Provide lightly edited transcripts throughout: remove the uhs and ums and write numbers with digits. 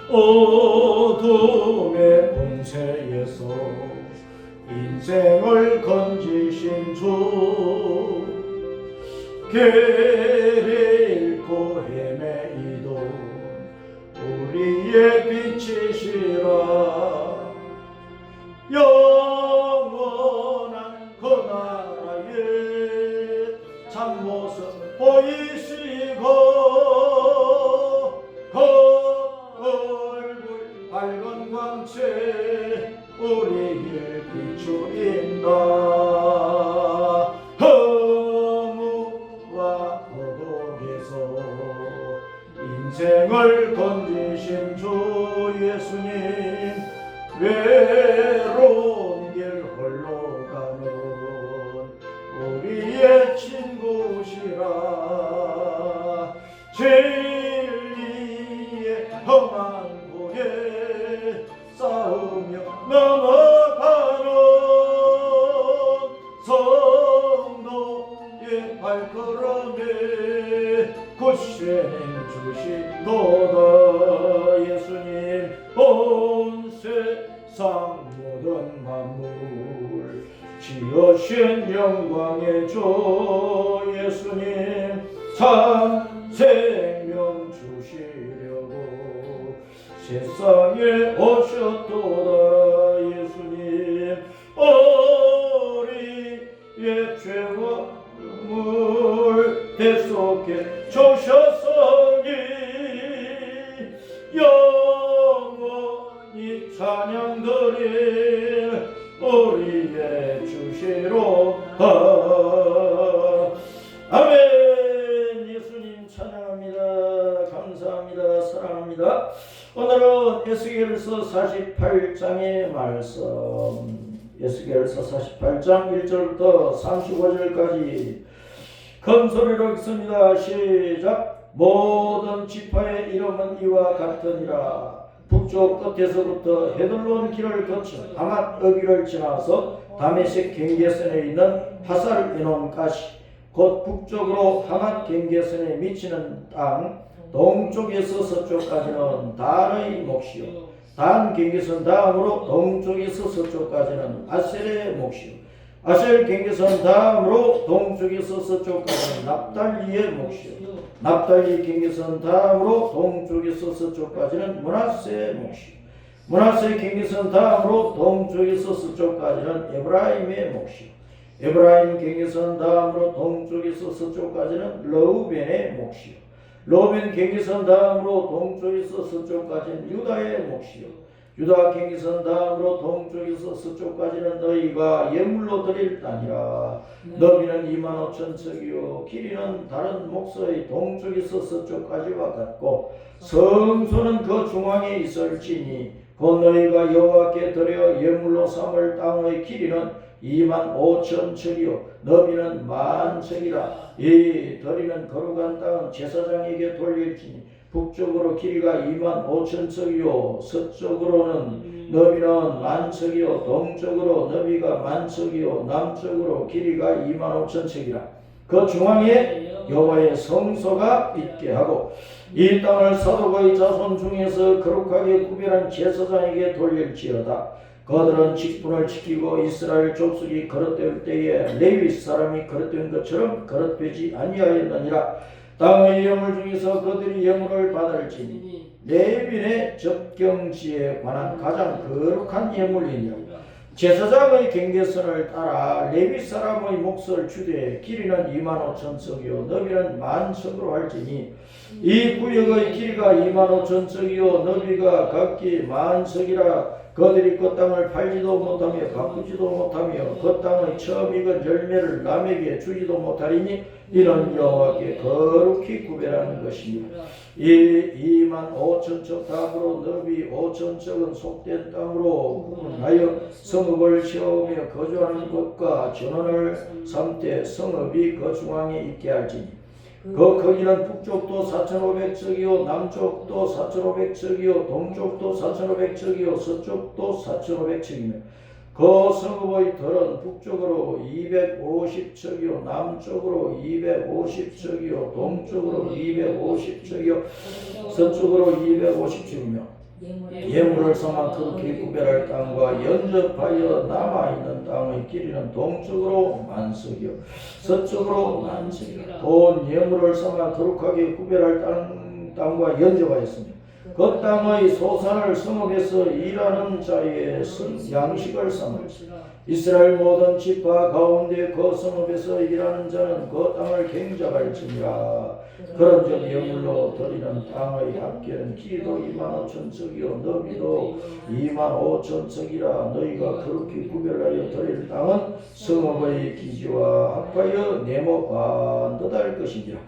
어둠의 공세에서 인생을 건지신 주, 길을 잃고 헤매이도 우리의 빛이시라. 영원한 그 나라의 참모습 보이시고 그 얼굴 밝은 광채 우리를 비추인다. 허무와 고독에서 인생을 건지신 주 예수님, 외로운 길 홀로 가는 우리의 친구시라. 진리의 험한 곳에 싸우며 넘어가는 성도의 발걸음에 굳세는 주시도다. 예수님, 온 세상 모든 만물 지으신 영광의 주 예수님, 참 생명 주시려고 세상에 오셨도다. 예수님, 우리의 죄와 물 대속해 주셨으니 영원히 찬양드릴 우리의 주시로다. 아멘. 예수님 찬양합니다. 감사합니다. 사랑합니다. 오늘은 에스겔서 48장의 말씀, 에스겔서 48장 1절부터 35절까지 큰 소리로 읽습니다. 시작. 모든 지파의 이름은 이와 같으니라. 북쪽 끝에서부터 헤들론 길을 거쳐 하맛 어귀를 지나서 다메섹 경계선에 있는 하살 에논까지, 곧 북쪽으로 하맛 경계선에 미치는 땅 동쪽에서 서쪽까지는 단의 몫이요, 단 경계선 다음으로 동쪽에서 서쪽까지는 아셀의 몫이요, 아셀 경계선 다음으로 동쪽에서 서쪽까지는 납달리의 몫이요, 납달리 경계선 다음으로 동쪽에서 서쪽까지는 므낫세의 몫이요, 므낫세 경계선 다음으로 동쪽에서 서쪽까지는 에브라임의 몫이요, 에브라임 경계선 다음으로 동쪽에서 서쪽까지는 르우벤의 몫이요, 르우벤 경계선 다음으로 동쪽에서 서쪽까지는 유다의 몫이요, 유다 경계선 다음으로 동쪽에서 서쪽까지는 너희가 예물로 드릴 땅이라. 너비는 25,000척이요 길이는 다른 목서의 동쪽에서 서쪽까지와 같고 성소는 그 중앙에 있을지니 곧 너희가 여호와께 드려 예물로 삼을 땅의 길이는 25,000척이요 너비는 10,000척이라. 이 드리는 거룩한 땅은 제사장에게 돌릴지니 북쪽으로 길이가 25,000척이요 서쪽으로는 너비는 10,000척이요 동쪽으로 너비가 10,000척이요 남쪽으로 길이가 25,000척이라. 그 중앙에 여호와의 성소가 있게 하고 이 땅을 사독의 자손 중에서 거룩하게 구별한 제사장에게 돌릴지어다. 그들은 직분을 지키고 이스라엘 족속이 거듭될 때에 레위 사람이 거듭된 것처럼 거듭되지 아니하였느니라. 땅의 예물 중에서 그들이 예물을 받을지니 레위인의 접경지에 관한 가장 거룩한 예물이니라. 제사장의 경계선을 따라 레위 사람의 몫을 주되 길이는 25,000척이요 너비는 10,000척으로 할지니 이 구역의 길이가 25,000척이요 너비가 각기 10,000척이라. 그들이 그 땅을 팔지도 못하며 바꾸지도 못하며 그 땅의 처음 익은 열매를 남에게 주지도 못하리니 이는 여호와께 거룩히 구별하는 것입니다. 이 25,000척 다음으로 너비 5,000척은 속된 땅으로 구분하여 성읍을 세우며 거주하는 곳과 전원을 삼되 성읍이 그 중앙에 있게 할지니 그 거기는 북쪽도 4,500척이요 남쪽도 4,500척이요 동쪽도 4,500척이요 서쪽도 4,500척이며 그 성읍의 들은 북쪽으로 250척이요 남쪽으로 250척이요 동쪽으로 250척이요 서쪽으로 250척이며 예물을 삼아 그렇게 구별할 땅과 연접하여 남아있는 땅의 길이는 동쪽으로 만석이요 서쪽으로 만석이요 본 예물을 삼아 거룩하게 구별할 땅과 연접하였으며 그 땅의 소산을 성읍에서 일하는 자의 양식을 삼을지라. 이스라엘 모든 지파 가운데 그 성읍에서 일하는 자는 그 땅을 경작할지니라. 그런즉 예물로 드리는 땅의 합계는 길이도 25,000척이요 너비도 25,000척이라. 너희가 그렇게 구별하여 드릴 땅은 성읍의 기지와 합하여 네모 반듯할 것이니라.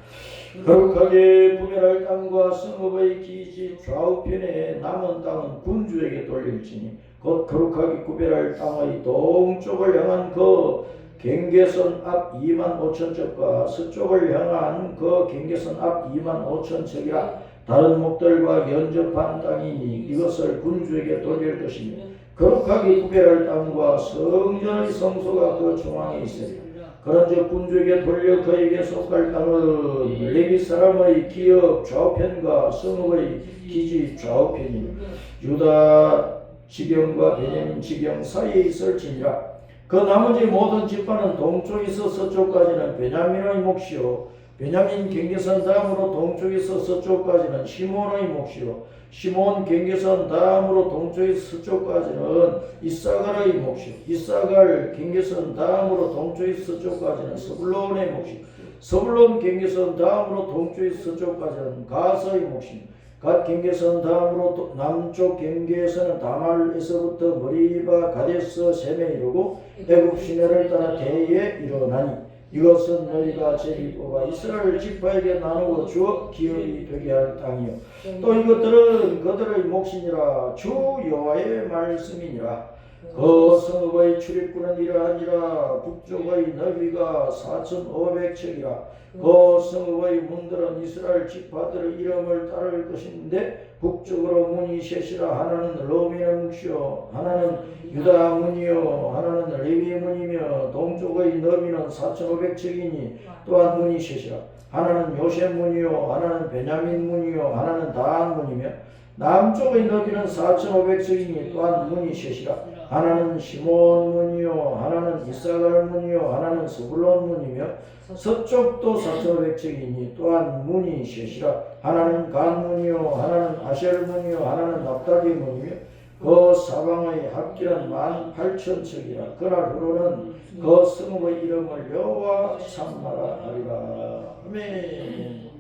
거룩하게 구별할 땅과 성읍의 기지 좌우편에 남은 땅은 군주에게 돌릴지니 곧 거룩하게 구별할 땅의 동쪽을 향한 그 경계선 앞 25,000척과 서쪽을 향한 그 경계선 앞 25,000척이라. 다른 목들과 연접한 땅이니 이것을 군주에게 돌릴 것이며 거룩하게 구별할 땅과 성전의 성소가 그 중앙에 있으리라. 그런즉 군주에게 돌려 그에게 속할 땅은 레위 사람의 기업 좌우편과 성읍의 기지 좌우편이니 유다 지경과 베냐민 지경 사이에 있을지니라. 그 나머지 모든 지파는 동쪽에서 서쪽까지는 베냐민의 몫이요 베냐민 경계선 다음으로 동쪽에서 서쪽까지는 시몬의 몫이요 시몬 경계선 다음으로 동쪽에서 서쪽까지는 이사갈의 몫이요 이사갈 경계선 다음으로 동쪽에서 서쪽까지는 스불론의 몫이요 스불론 경계선 다음으로 동쪽에서 서쪽까지는 가서의 몫이요 갓 경계선 다음으로 남쪽 경계에서는 다말에서부터 머리바 가데스 셈에 이르고 애굽 시내를 따라 대에 일어나니 이것은 너희가 제비 뽑아 이스라엘 지파에게 나누어 주어 기업이 되게 할 땅이요 또 이것들은 그들의 몫이니라. 주 여호와의 말씀이니라. 그 성읍의 출입구는 이러하니라. 북쪽의 너비가 4,500척이라. 그 성읍의 문들은 이스라엘 지파들의 이름을 따를 것인데 북쪽으로 문이 셋이라. 하나는 로민의 몫이요 하나는 유다 문이요 하나는 레위 문이며 동쪽의 너비는 4,500척이니 또한 문이 셋이라. 하나는 요셉 문이요 하나는 베냐민 문이요 하나는 다한 문이며 남쪽의 너비는 4,500척이니 또한 문이 셋이라. 하나는 시몬 문이요 하나는 이사갈 문이요 하나는 스불론 문이며 서쪽도 4,500척이니 또한 문이 셋이라. 하나는 간 문이요 하나는 아셀 문이요 하나는 납달리 문이며 그 사방의 합계는 18,000척이라. 그날 후로는 그 성읍의 이름을 여호와 삼마라 하리라. 아멘.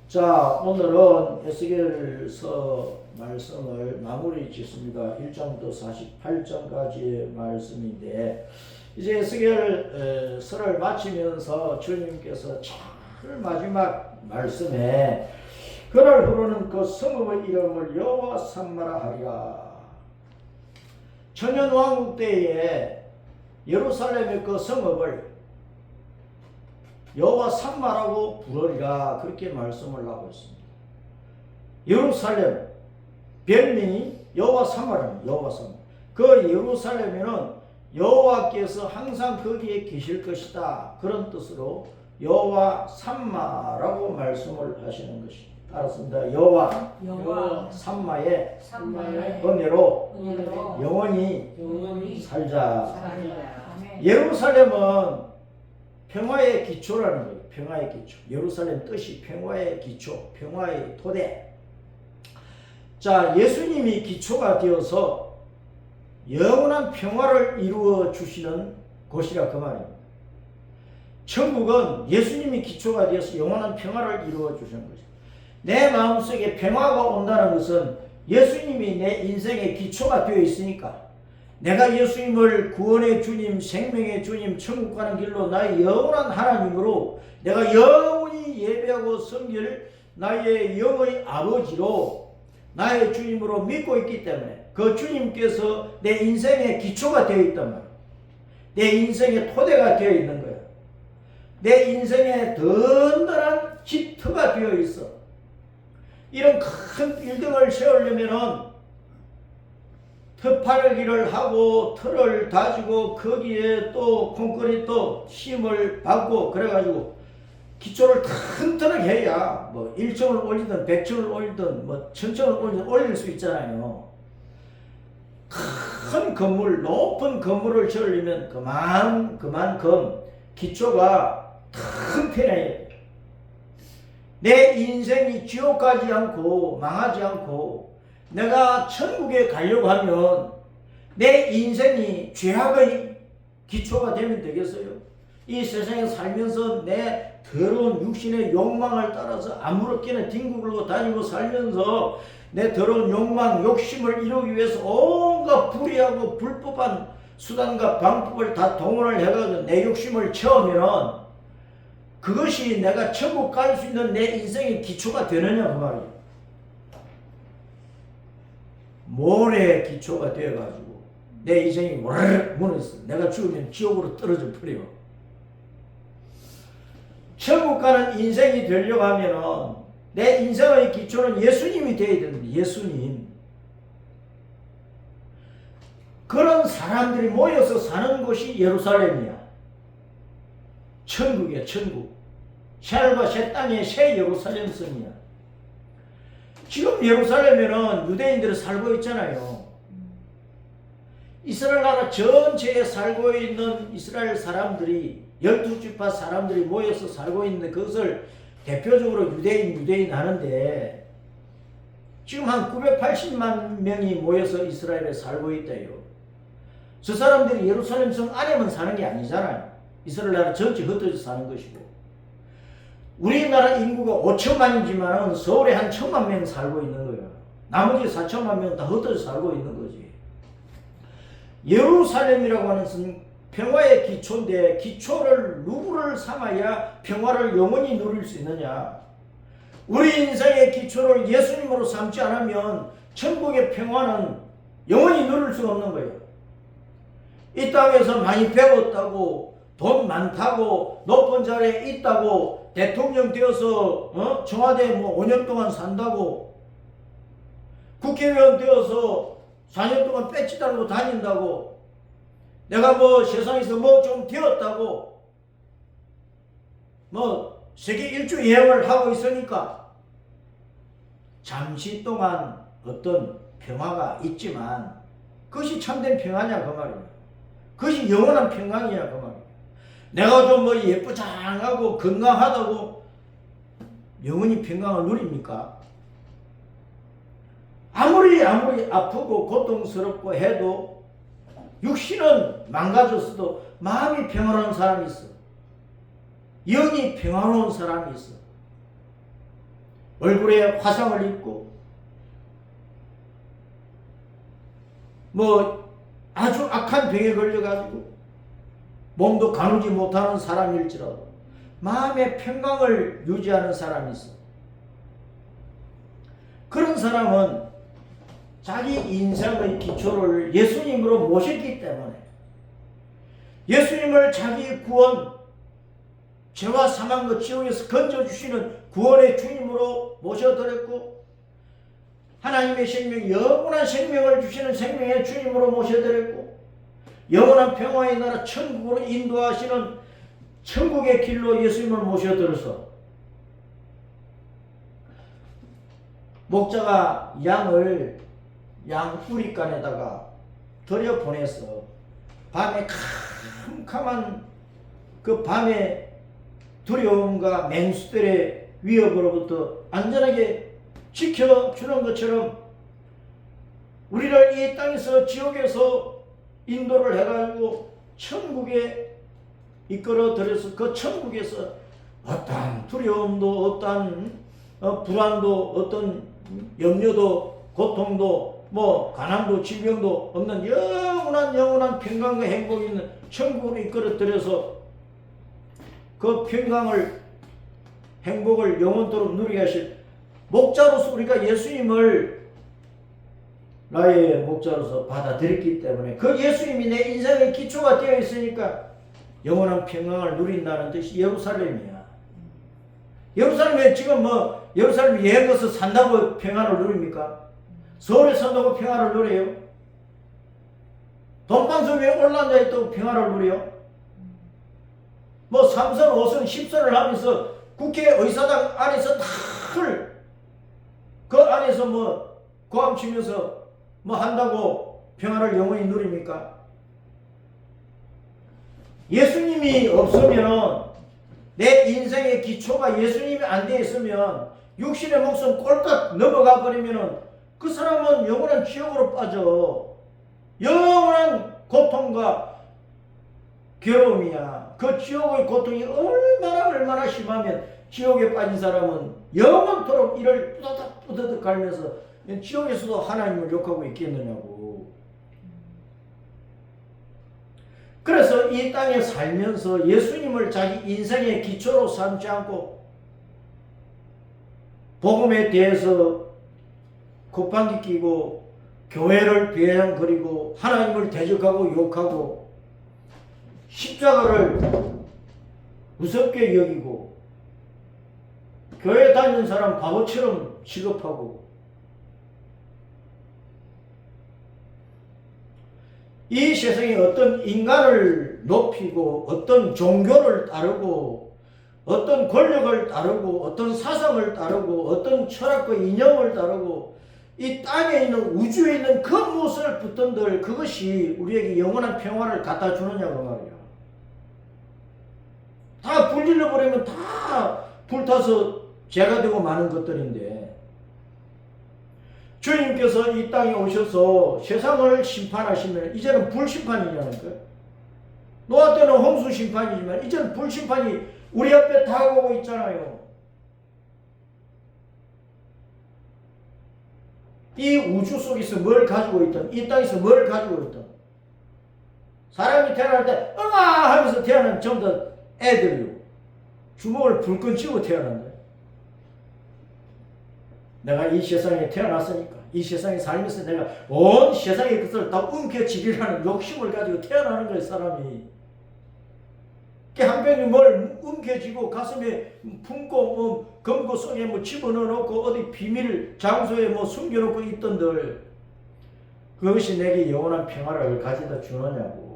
자, 오늘은 에스겔서 말씀을 마무리 짓습니다. 1장부터 48장까지의 말씀인데 이제 에스겔서를 마치면서 주님께서 제일 마지막 말씀에 그날 후로는 그 성읍의 이름을 여호와 삼마라 하리라. 천년왕국 때에 예루살렘의 그 성읍을 여호와 삼마라고 부르리라. 그렇게 말씀을 하고 있습니다. 예루살렘 별명이 여호와 삼마라는 여호와 삼마. 그 예루살렘에는 여호와께서 항상 거기에 계실 것이다. 그런 뜻으로 여호와 삼마라고 말씀을 하시는 것입니다. 알았습니다. 여호와 삼마의 은혜로 영원히 살자. 예루살렘은 평화의 기초라는 거예요. 평화의 기초. 예루살렘 뜻이 평화의 기초, 평화의 토대. 자, 예수님이 기초가 되어서 영원한 평화를 이루어 주시는 곳이라 그 말입니다. 천국은 예수님이 기초가 되어서 영원한 평화를 이루어 주시는 거죠. 내 마음속에 평화가 온다는 것은 예수님이 내 인생의 기초가 되어 있으니까 내가 예수님을 구원의 주님, 생명의 주님, 천국 가는 길로 나의 영원한 하나님으로 내가 영원히 예배하고 섬길 나의 영의 아버지로 나의 주님으로 믿고 있기 때문에 그 주님께서 내 인생의 기초가 되어 있단 말이에요. 내 인생의 토대가 되어 있는 거예요. 내 인생의 든든한 집터가 되어 있어. 이런 큰 빌딩을 세우려면은 터파르기를 하고 틀을 다지고 거기에 또 콘크리트 심을 받고 그래가지고 기초를 튼튼하게 해야 뭐 1층을 올리든 100층을 올리든 뭐 1000층을 올리든 올릴 수 있잖아요. 큰 건물, 높은 건물을 지으려면 그만큼 기초가 튼튼해야 돼. 내 인생이 지옥 가지 않고 망하지 않고 내가 천국에 가려고 하면 내 인생이 죄악의 기초가 되면 되겠어요? 이 세상에 살면서 내 더러운 육신의 욕망을 따라서 아무렇게나 뒹굴고 다니고 살면서 내 더러운 욕망, 욕심을 이루기 위해서 온갖 불의하고 불법한 수단과 방법을 다 동원을 해가지고 내 욕심을 채우면 그것이 내가 천국 갈 수 있는 내 인생의 기초가 되느냐 그 말이에요. 모래의 기초가 되어가지고 내 인생이 와르르 무너졌어. 내가 죽으면 지옥으로 떨어져 버려. 천국 가는 인생이 되려고 하면은 내 인생의 기초는 예수님이 되어야 됩니다. 예수님. 그런 사람들이 모여서 사는 곳이 예루살렘이야. 천국이야, 천국. 새하늘과 새 땅의 새 예루살렘 성이야. 지금 예루살렘에는 유대인들이 살고 있잖아요. 이스라엘 나라 전체에 살고 있는 이스라엘 사람들이 12지파 사람들이 모여서 살고 있는데 그것을 대표적으로 유대인 하는데 지금 한 980만 명이 모여서 이스라엘에 살고 있대요. 저 사람들이 예루살렘 성 안에만 사는 게 아니잖아요. 이스라엘 나라 전체 흩어져 사는 것이고 우리나라 인구가 5천만이지만 서울에 한 1,000만 명 살고 있는 거예요. 나머지 4천만 명 다 흩어져 살고 있는 거지. 예루살렘이라고 하는 것은 평화의 기초인데 기초를 누구를 삼아야 평화를 영원히 누릴 수 있느냐. 우리 인생의 기초를 예수님으로 삼지 않으면 천국의 평화는 영원히 누릴 수 없는 거예요. 이 땅에서 많이 배웠다고 돈 많다고 높은 자리에 있다고 대통령 되어서 청와대에 뭐 5년 동안 산다고 국회의원 되어서 4년 동안 배지 달고 다닌다고 내가 뭐 세상에서 뭐 좀 되었다고 뭐 세계 일주 여행을 하고 있으니까 잠시 동안 어떤 평화가 있지만 그것이 참된 평화냐 그 말이에요. 그것이 영원한 평강이냐 그 말이에요. 내가 좀 뭐 예쁘장하고 건강하다고 영원히 평강을 누립니까? 아무리 아프고 고통스럽고 해도 육신은 망가졌어도 마음이 평화로운 사람이 있어. 영이 평화로운 사람이 있어. 얼굴에 화상을 입고 뭐 아주 악한 병에 걸려가지고 몸도 가누지 못하는 사람일지라도 마음의 평강을 유지하는 사람이 있어. 그런 사람은 자기 인생의 기초를 예수님으로 모셨기 때문에 예수님을 자기 구원, 죄와 사망과 지옥에서 건져주시는 구원의 주님으로 모셔드렸고 하나님의 생명, 영원한 생명을 주시는 생명의 주님으로 모셔드렸고 영원한 평화의 나라 천국으로 인도하시는 천국의 길로 예수님을 모셔들어서 목자가 양을 양 뿌리간에다가 들여보내서 밤에 캄캄한 그 밤의 두려움과 맹수들의 위협으로부터 안전하게 지켜주는 것처럼 우리를 이 땅에서 지옥에서 인도를 해가지고 천국에 이끌어들여서 그 천국에서 어떠한 두려움도 어떠한 불안도 어떤 염려도 고통도 뭐 가난도 질병도 없는 영원한 평강과 행복이 있는 천국으로 이끌어들여서 그 평강을 행복을 영원토록 누리게 하실 목자로서 우리가 예수님을 나의 목자로서 받아들였기 때문에 그 예수님이 내 인생의 기초가 되어 있으니까 영원한 평강을 누린다는 뜻이 예루살렘이야. 예루살렘에 지금 뭐 예루살렘 여행 가서 산다고 평안을 누립니까? 서울에 산다고 평안을 누려요? 돈방석 위에 올라앉아 있다고 평안을 누려요? 뭐 3선, 5선, 10선을 하면서 국회 의사당 안에서 그 안에서 뭐 고함 치면서 뭐 한다고 평화를 영원히 누립니까? 예수님이 없으면, 내 인생의 기초가 예수님이 안 돼 있으면, 육신의 목숨 꼴딱 넘어가 버리면은 그 사람은 영원한 지옥으로 빠져. 영원한 고통과 괴로움이야. 그 지옥의 고통이 얼마나 심하면 지옥에 빠진 사람은 영원토록 이를 뿌드득 갈면서 지옥에서도 하나님을 욕하고 있겠느냐고. 그래서 이 땅에 살면서 예수님을 자기 인생의 기초로 삼지 않고 복음에 대해서 콧방귀 끼고 교회를 비아냥거리고 하나님을 대적하고 욕하고 십자가를 무섭게 여기고 교회 다니는 사람 바보처럼 취급하고 이 세상에 어떤 인간을 높이고 어떤 종교를 따르고 어떤 권력을 따르고 어떤 사상을 따르고 어떤 철학과 이념을 따르고 이 땅에 있는 우주에 있는 그 무엇을 붙든들 그것이 우리에게 영원한 평화를 갖다 주느냐고 말이야. 다 불질러 버리면 다 불타서 죄가 되고 마는 것들인데, 주님께서 이 땅에 오셔서 세상을 심판하시면 이제는 불심판이라는 거예요. 노아 때는 홍수 심판이지만 이제는 불심판이 우리 앞에 다가오고 있잖아요. 이 우주 속에서 뭘 가지고 있든 이 땅에서 뭘 가지고 있든 사람이 태어날 때 응아 하면서 태어난 전부 다 애들이요. 주먹을 불끈 쥐고 태어난다. 내가 이 세상에 태어났으니까 이 세상에 살면서 내가 온 세상의 것을 다 움켜쥐기라는 욕심을 가지고 태어나는 거예요. 사람이 한 병이 뭘 움켜쥐고 가슴에 품고 검고 속에 집어넣어놓고 어디 비밀 장소에 숨겨놓고 있던들 그것이 내게 영원한 평화를 가져다 주느냐고.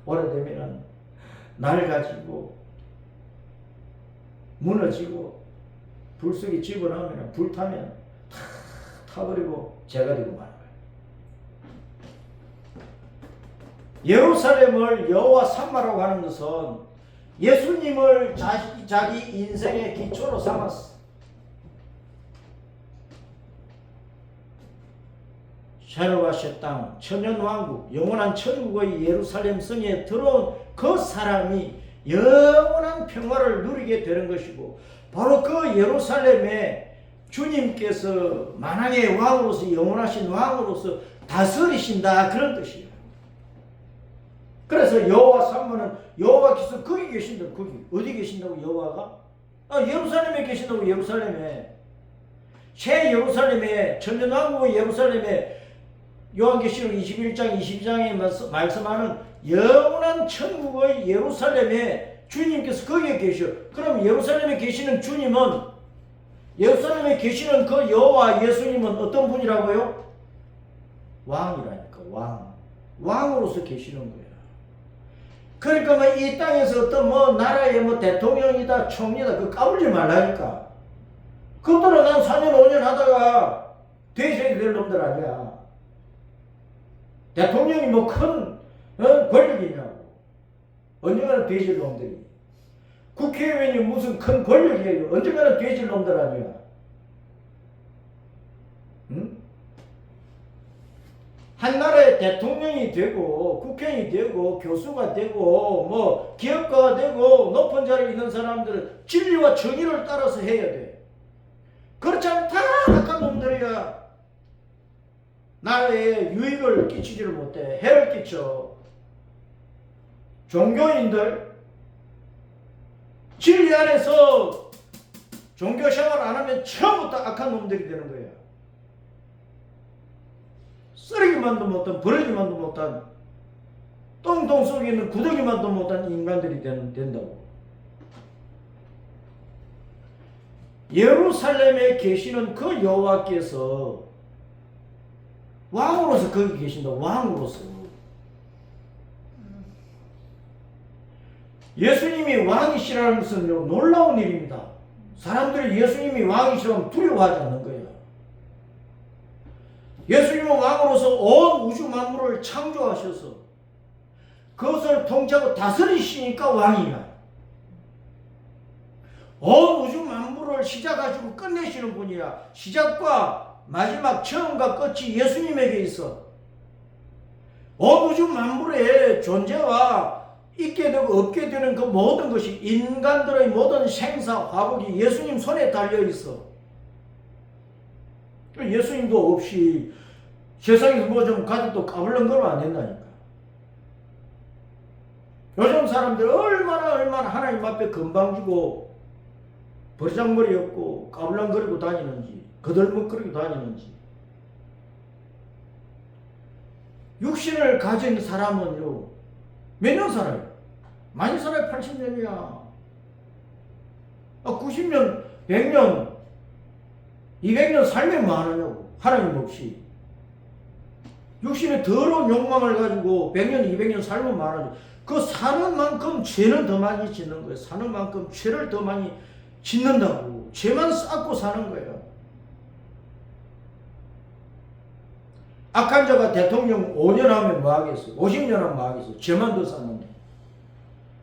오래되면은 낡아지고 무너지고 불 속에 집어넣으면 불타면 다 타버리고 죄가 되고 마는 거예요. 예루살렘을 여호와 삼마라고 하는 것은 예수님을 자기 인생의 기초로 삼았어. 새로와 새 땅, 천년왕국, 영원한 천국의 예루살렘 성에 들어온 그 사람이 영원한 평화를 누리게 되는 것이고, 바로 그 예루살렘에 주님께서 만왕의 왕으로서 영원하신 왕으로서 다스리신다 그런 뜻이에요. 그래서 여호와 삼마는 여호와께서 거기 계신다. 거기 어디 계신다고 여호와가? 예루살렘에 계신다고. 예루살렘에 새 예루살렘에 천년왕국의 예루살렘에 요한계시록 21장 22장에 말씀하는 영원한 천국의 예루살렘에 주님께서 거기에 계셔. 그럼 예루살렘에 계시는 주님은 예루살렘에 계시는 그 여호와 예수님은 어떤 분이라고요? 왕이라니까. 왕으로서 계시는 거야. 그러니까 이 땅에서 어떤 나라의 대통령이다 총리다 그 까불지 말라니까. 그것들은 난 4년 5년 하다가 돼지가 될 놈들 아니야. 대통령이 큰 권력이냐고. 언젠가는 돼질 놈들이. 국회의원이 무슨 큰 권력이에요. 언젠가는 돼질 놈들 아니야. 응? 한 나라의 대통령이 되고 국회의원이 되고 교수가 되고 기업가가 되고 높은 자리에 있는 사람들은 진리와 정의를 따라서 해야 돼. 그렇지 않으면 다 악한 놈들이야. 나라에 유익을 끼치지를 못해. 해를 끼쳐. 종교인들 진리 안에서 종교 생활 안 하면 처음부터 악한 놈들이 되는 거야. 쓰레기만도 못한, 버러지만도 못한, 똥통 속에 있는 구더기만도 못한 인간들이 된다고. 예루살렘에 계시는 그 여호와께서 왕으로서 거기 계신다. 왕으로서. 예수님이 왕이시라는 것은 놀라운 일입니다. 사람들이 예수님이 왕이시라면 두려워하지 않는 거예요. 예수님은 왕으로서 온 우주 만물을 창조하셔서 그것을 통치하고 다스리시니까 왕이야. 온 우주 만물을 시작하시고 끝내시는 분이야. 시작과 마지막, 처음과 끝이 예수님에게 있어. 온 우주 만물의 존재와 있게 되고 없게 되는 그 모든 것이, 인간들의 모든 생사 화복이 예수님 손에 달려 있어. 예수님도 없이 세상에서 뭐 좀 가져도 까불렁거리면 안 된다니까. 요즘 사람들 얼마나 하나님 앞에 건방지고 버르장머리 없고 까불렁거리고 다니는지, 거들먹거리고 다니는지. 육신을 가진 사람은요, 몇 년 살아요? 많이 살아요. 80년이야. 90년, 100년, 200년 살면 많으냐고. 하나님 없이. 육신의 더러운 욕망을 가지고 100년, 200년 살면 많아져. 그 사는 만큼 죄는 더 많이 짓는 거예요. 사는 만큼 죄를 더 많이 짓는다고. 죄만 쌓고 사는 거예요. 악한 자가 대통령 5년 하면 뭐 하겠어? 50년 하면 뭐 하겠어? 죄만 더 쌓는데.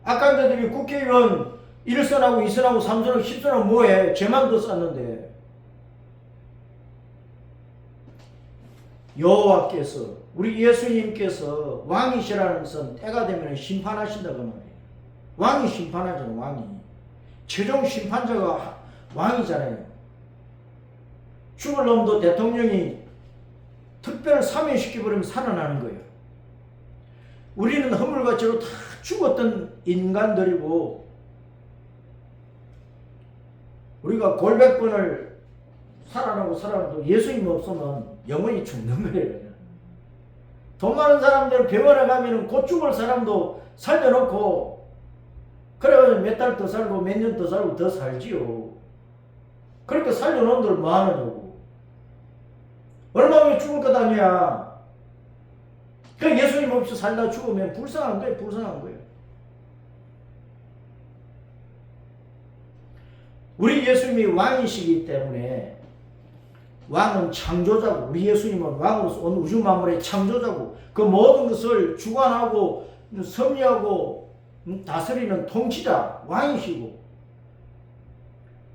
악한 자들이 국회의원 1선하고 2선하고 3선하고 10선하고 뭐해? 죄만 더 쌓는데. 여호와께서, 우리 예수님께서 왕이시라는 것은 때가 되면 심판하신다고 말해요. 왕이 심판하잖아요. 왕이. 최종 심판자가 왕이잖아요. 죽을 놈도 대통령이 특별 사면시켜버리면 살아나는 거예요. 우리는 허물과죄로 다 죽었던 인간들이고, 우리가 골백번을 살아나도 예수님 없으면 영원히 죽는 거예요. 돈 많은 사람들은 병원에 가면 곧 죽을 사람도 살려놓고, 그래가지고 몇 달 더 살고 몇 년 더 살고 더 살지요. 그렇게 살려놓은 들 뭐 하느냐고. 얼마 후에 죽을 것 아니야. 그 예수님 없이 살다 죽으면 불쌍한 거예요. 불쌍한 거예요. 우리 예수님이 왕이시기 때문에, 왕은 창조자고, 우리 예수님은 왕으로서 온 우주 만물의 창조자고, 그 모든 것을 주관하고 섭리하고 다스리는 통치자, 왕이시고,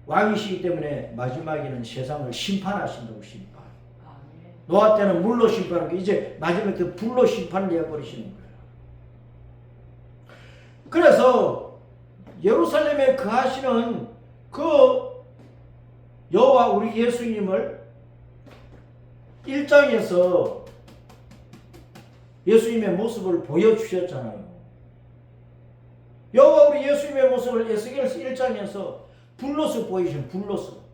왕이시기 때문에 마지막에는 세상을 심판하신다고. 심판. 노아 때는 물로 심판하고, 이제 마지막에 그 불로 심판을 해버리시는 거예요. 그래서 예루살렘에 거하시는 그 여호와 우리 예수님을 1장에서 예수님의 모습을 보여주셨잖아요. 여호와 우리 예수님의 모습을 에스겔서 1장에서 불로서 보이신, 불로서.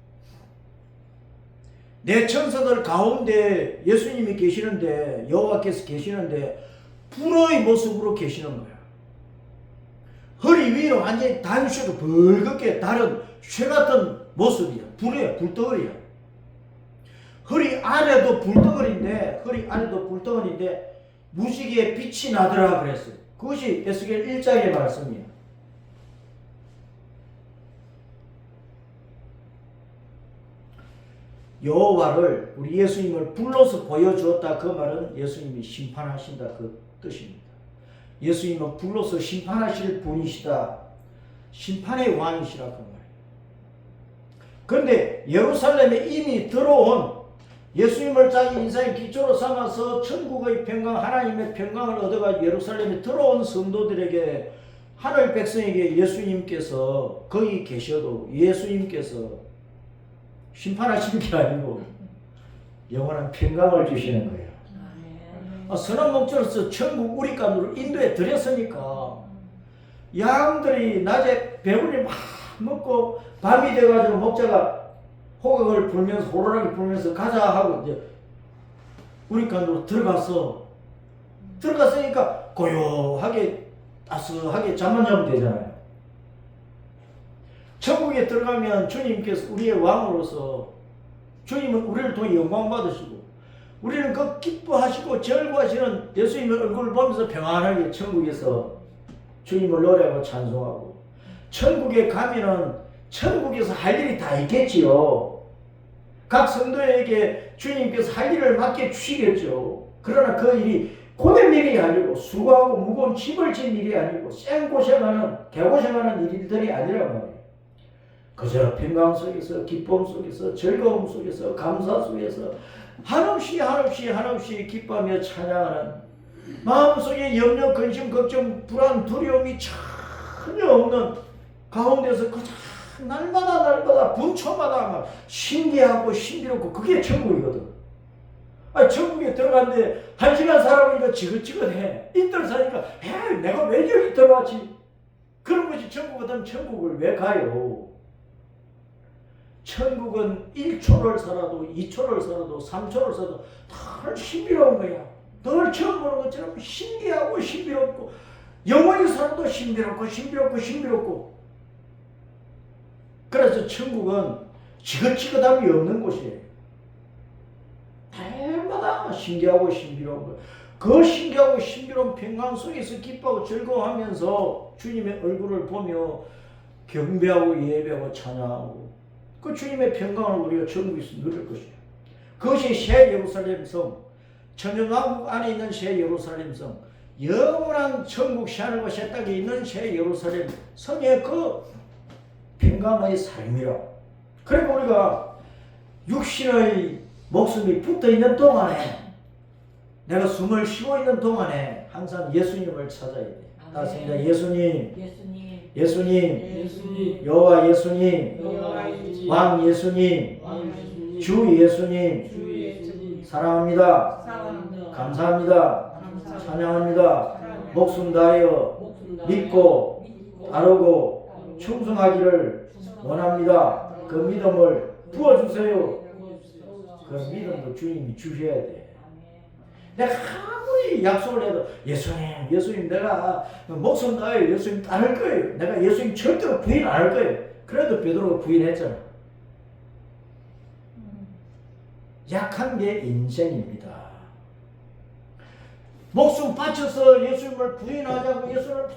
내 천사들 가운데 예수님이 계시는데, 여호와께서 계시는데 불의 모습으로 계시는 거야. 허리 위로 완전히 단추도 벌겋게 다른 쇠 같은 모습이야. 불이야, 불덩어리야. 허리 아래도 불덩어리인데, 무지개에 빛이 나더라 그랬어요. 그것이 에스겔 1장의 말씀이에요. 여호와를, 우리 예수님을 불러서 보여주었다. 그 말은 예수님이 심판하신다 그 뜻입니다. 예수님은 불러서 심판하실 분이시다. 심판의 왕이시라 그 말이에요. 그런데 예루살렘에 이미 들어온, 예수님을 자기 인생의 기초로 삼아서 천국의 평강, 하나님의 평강을 얻어가 예루살렘에 들어온 성도들에게, 하늘 백성에게 예수님께서 거기 계셔도 예수님께서 심판하시는 게 아니고 영원한 평강을 주시는 거예요. 선한 목적으로서 천국 우리 간으로 인도에 들였으니까, 양들이 낮에 배불리 막 먹고 밤이 돼가지고 목자가 호각을 불면서, 호로라기 불면서 가자 하고 이제 우리 간으로 들어갔으니까 고요하게 따스하게 잠만 자면 되잖아요. 천국에 들어가면 주님께서 우리의 왕으로서, 주님은 우리를 통해 영광 받으시고, 우리는 그 기뻐하시고 절구하시는 예수님의 얼굴을 보면서 평안하게 천국에서 주님을 노래하고 찬송하고. 천국에 가면은 천국에서 할 일이 다 있겠지요. 각 성도에게 주님께서 할 일을 맡겨주시겠죠. 그러나 그 일이 고된 일이 아니고 수고하고 무거운 짐을 진 일이 아니고 쌩고생하는 개고생하는 일들이 아니란 말이에요. 그저 평강 속에서 기쁨 속에서 즐거움 속에서 감사 속에서 한없이 기뻐하며 찬양하는 마음속에 염려 근심 걱정 불안 두려움이 전혀 없는 가운데서 그저 날마다 분초마다 막 신기하고 신비롭고 그게 천국이거든. 아니 천국에 들어갔는데 1시간 살아보니까 지긋지긋해. 이틀 사니까 내가 왜 여기 들어왔지? 그런 것이 천국이거든. 천국을 왜 가요? 천국은 1초를 살아도 2초를 살아도 3초를 살아도 늘 신비로운 거야. 늘 처음 보는 것처럼 신기하고 신비롭고 영원히 살아도 신비롭고 그래서 천국은 지긋지긋함이 없는 곳이에요. 날마다 신기하고 신비로운 거. 그 신기하고 신비로운 평강 속에서 기뻐하고 즐거워하면서 주님의 얼굴을 보며 경배하고 예배하고 찬양하고 그 주님의 평강을 우리가 천국에서 누릴 것이에요. 그것이 새 예루살렘 성, 천연왕국 안에 있는 새 예루살렘 성, 영원한 천국 새하늘과 새 땅에 있는 새 예루살렘 성의 그 평강의 삶이라. 그러니까 우리가 육신의 목숨이 붙어있는 동안에 내가 숨을 쉬고 있는 동안에 항상 예수님을 찾아야 돼. 따라서 예수님, 여호와 예수님, 왕 예수님, 주 예수님, 사랑합니다. 감사합니다. 찬양합니다. 목숨 다하여 믿고 따르고 충성하기를 원합니다. 그 믿음을 부어주세요. 그 믿음도 주님이 주셔야 돼. 내가 아무리 약속을 해도 예수님 내가 목숨 다하여 예수님 따를 거예요. 내가 예수님 절대로 부인 안 할 거예요. 그래도 베드로가 부인했잖아. 약한 게 인생입니다. 목숨 바쳐서 예수님을 부인하자고 예수님을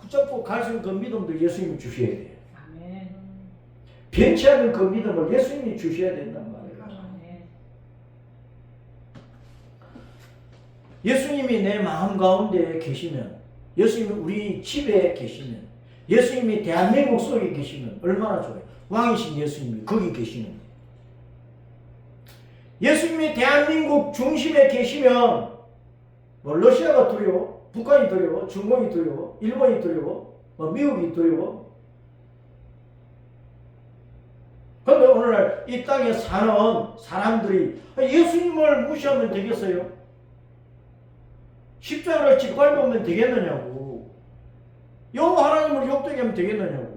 붙잡고 갈 수 있는 그 믿음도 예수님이 주셔야 돼요. 변치 않은 그 믿음을 예수님이 주셔야 된단 말이에요. 예수님이 내 마음 가운데 계시면, 예수님이 우리 집에 계시면, 예수님이 대한민국 속에 계시면 얼마나 좋아요. 왕이신 예수님이 거기 계시는데, 예수님이 대한민국 중심에 계시면 뭐 러시아가 두려워, 북한이 두려워, 중국이 두려워, 일본이 두려워, 뭐 미국이 두려워. 그런데 오늘날 이 땅에 사는 사람들이 예수님을 무시하면 되겠어요? 십자가를 짓밟으면 되겠느냐고. 여호와 하나님을 욕되게 하면 되겠느냐고.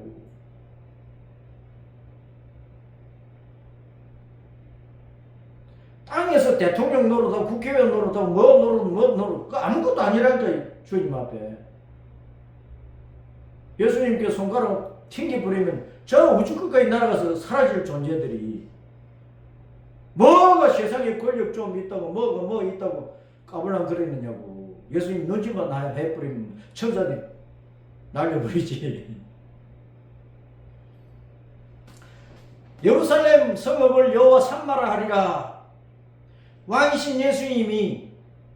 땅에서 대통령 노릇하고 국회의원 노릇하고 뭐 노릇 그 아무것도 아니라니까 주님 앞에. 예수님께 손가락 튕겨버리면 저 우주 끝까지 날아가서 사라질 존재들이 뭐가 세상에 권력 좀 있다고 뭐가 뭐 있다고 까불랑 그랬느냐고. 예수님 눈치만 해버리면 천사들이 날려버리지. 예루살렘 성읍을 여호와 산마라 하리라. 왕이신 예수님이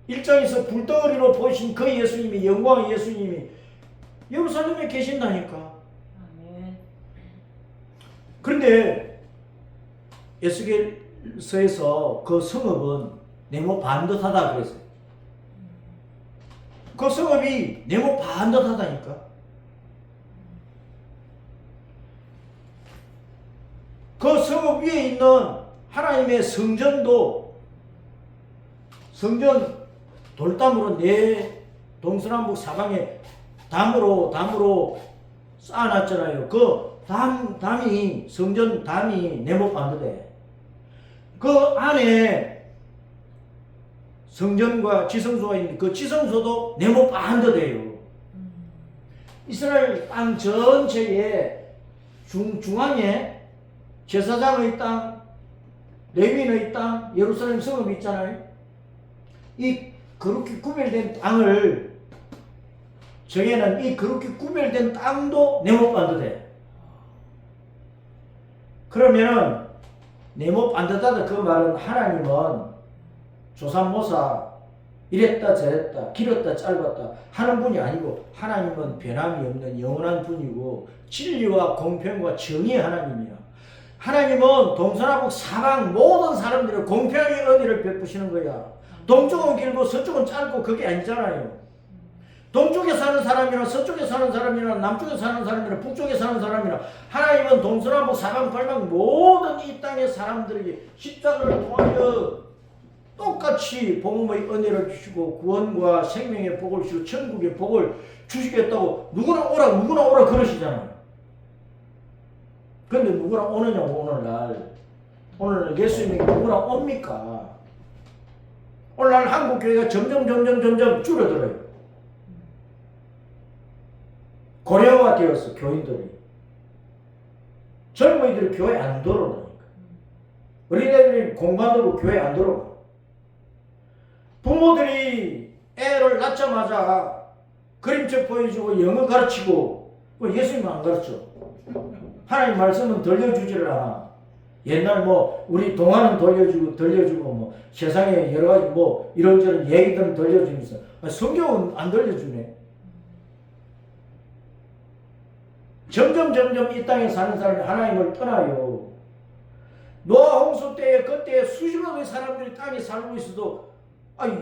일장에서 불덩어리로 보신 그 예수님이 영광의 예수님이 예루살렘에 계신다니까. 그런데 에스겔서에서 그 성읍은 네모 반듯하다 그랬어요. 그 성읍이 네모 반듯하다니까. 그 성읍 위에 있는 하나님의 성전도 성전 돌담으로 네 동서남북 사방에 담으로 쌓아놨잖아요. 그 담이 성전 담이 네모 반듯해. 그 안에 성전과 지성소가 있는데 그 지성소도 네모 반듯해요. 이스라엘 땅 전체에 중앙에 제사장의 땅, 레위인의 땅, 예루살렘 성읍이 있잖아요. 이 그렇게 구별된 땅을 정에는 이 그렇게 구별된 땅도 내 못 반듯해. 그러면은 내 못 반듯하다 그 말은 하나님은 조삼모사 이랬다 저랬다 길었다 짧았다 하는 분이 아니고 하나님은 변함이 없는 영원한 분이고 진리와 공평과 정의의 하나님이야. 하나님은 동서남북 사방 모든 사람들이 공평하게 은혜를 베푸시는 거야. 동쪽은 길고 서쪽은 짧고 그게 아니잖아요. 동쪽에 사는 사람이나 서쪽에 사는 사람이나 남쪽에 사는 사람이나 북쪽에 사는 사람이나 하나님은 동서남북 사방 팔방 모든 이 땅의 사람들에게 십자가를 통하여 똑같이 복음의 은혜를 주시고 구원과 생명의 복을 주시고 천국의 복을 주시겠다고 누구나 오라 그러시잖아요. 그런데 누구나 오느냐고 오늘날 예수님이 누구나 옵니까? 오늘날 한국교회가 점점 줄어들어요. 고령화 되었어. 교인들이 젊은이들이 교회 안 들어오니까 어린애들이 공부한다고 교회 안 들어오고 부모들이 애를 낳자마자 그림책 보여주고 영어 가르치고 예수님은 안 가르쳐. 하나님 말씀은 들려주지를 않아. 옛날 우리 동화는 들려주고 세상에 여러 가지 이런저런 얘기들은 들려주면서 성경은 안 들려주네. 점점 이 땅에 사는 사람이 하나님을 떠나요. 노아 홍수 때에 그때 수십억의 사람들이 땅에 살고 있어도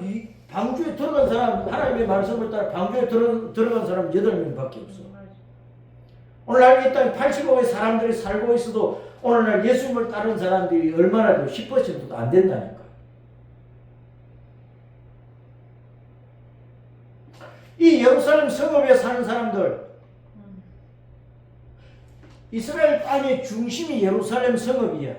이 방주에 들어간 사람, 하나님의 말씀을 따라 방주에 들어간 사람 8명밖에 없어. 오늘날 이 땅에 80억의 사람들이 살고 있어도 오늘날 예수님을 따르는 사람들이 얼마나 돼요? 10%도 안 된다니까. 이 예루살렘 성읍에 사는 사람들, 이스라엘 땅의 중심이 예루살렘 성읍이야.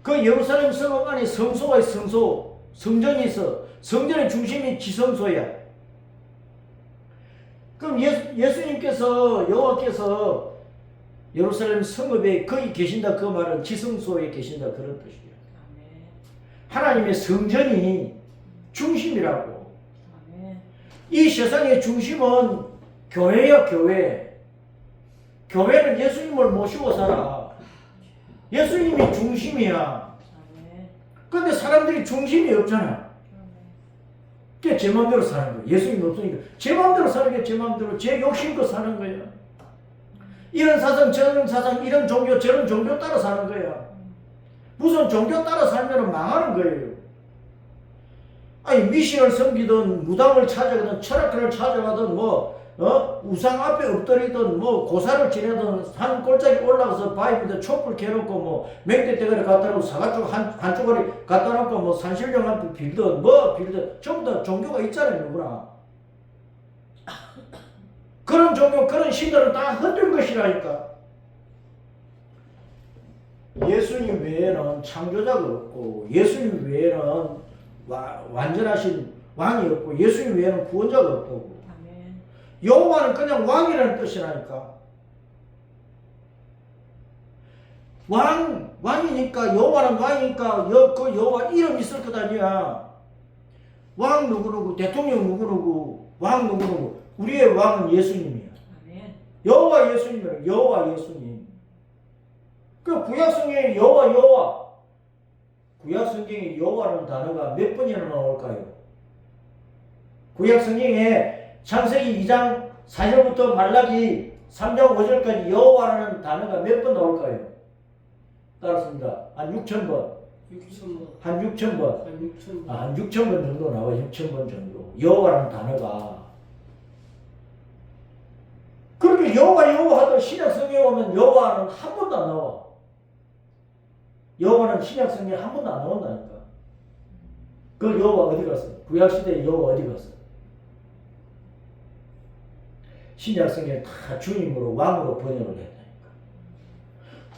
그 예루살렘 성읍 안에 성소가 있어. 성전이 있어. 성전의 중심이 지성소야. 그럼 예수님께서 여호와께서 예루살렘 성읍에 거기 계신다 그 말은 지성소에 계신다 그런 뜻이에요. 하나님의 성전이 중심이라고. 이 세상의 중심은 교회야 교회. 교회는 예수님을 모시고 살아. 예수님이 중심이야. 그런데 사람들이 중심이 없잖아. 그게 제 마음대로 사는 거야. 예수님이 없으니까 제 마음대로 사는 게 제 마음대로 제 욕심껏 사는 거야. 이런 사상 저런 사상 이런 종교 저런 종교 따라 사는 거야. 무슨 종교 따라 살면 망하는 거예요. 미신을 섬기든 무당을 찾아가든 철학가를 찾아가든 우상 앞에 엎드리든 고사를 지내든 산 골짜기 올라가서 바위 밑에 촛불 켜놓고 맹대 대가리 갖다 놓고 사과쪽 한 쪼가리 갖다 놓고 산신령 앞에 빌든 빌든 전부 다 종교가 있잖아요. 누구나 그런 종교 그런 신들은 다 헛된 것이라니까. 예수님 외에는 창조자가 없고 예수님 외에는 완전하신 왕이 없고 예수님 외에는 구원자가 없다고. 여호와는 그냥 왕이라는 뜻이라니까. 왕이니까 여호와는 왕이니까 그 여호와 이름 있을 것 아니야. 왕 누구누구 대통령 누구누구 왕 누구누구 우리의 왕은 예수님이야. 여호와 예수님이야. 여호와 예수님. 그 구약성경에 여호와 구약성경에 여호와라는 단어가 몇 번이나 나올까요? 구약성경에 창세기 2장 4절부터 말라기 3장 5절까지 여호와라는 단어가 몇 번 나올까요? 따랐습니다. 한 6,000번. 한 6,000번. 한 6,000번 정도 나와요. 6,000번 정도. 여호와라는 단어가. 그렇게 여호와 하던 신약성경에 오면 여호와는 한 번도 안 나와. 여호와는 신약성경에 한 번도 안 나온다니까. 그 여호와 어디 갔어? 구약시대에 여호와 어디 갔어? 신약성경에 다 주님으로 왕으로 번역을 했다니까.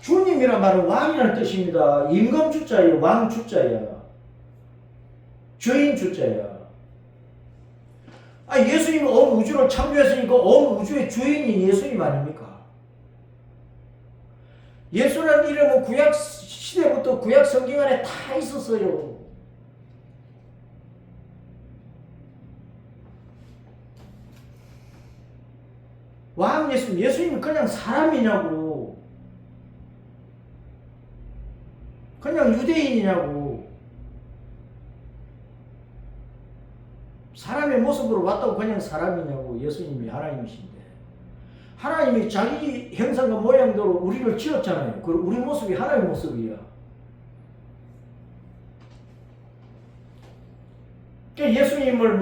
주님이란 말은 왕이라는 뜻입니다. 임금 주자예요. 왕 주자야. 주인 주자야. 예수님은 온 우주를 창조했으니까 온 우주의 주인이 예수님 아닙니까? 예수라는 이름은 구약 시대부터 구약 성경 안에 다 있었어요. 왕 예수님, 예수님이 그냥 사람이냐고. 그냥 유대인이냐고. 사람의 모습으로 왔다고 그냥 사람이냐고. 예수님이 하나님이신데. 하나님이 자기 형상과 모양대로 우리를 지었잖아요. 그리고 우리 모습이 하나님의 모습이야. 그러니까 예수님을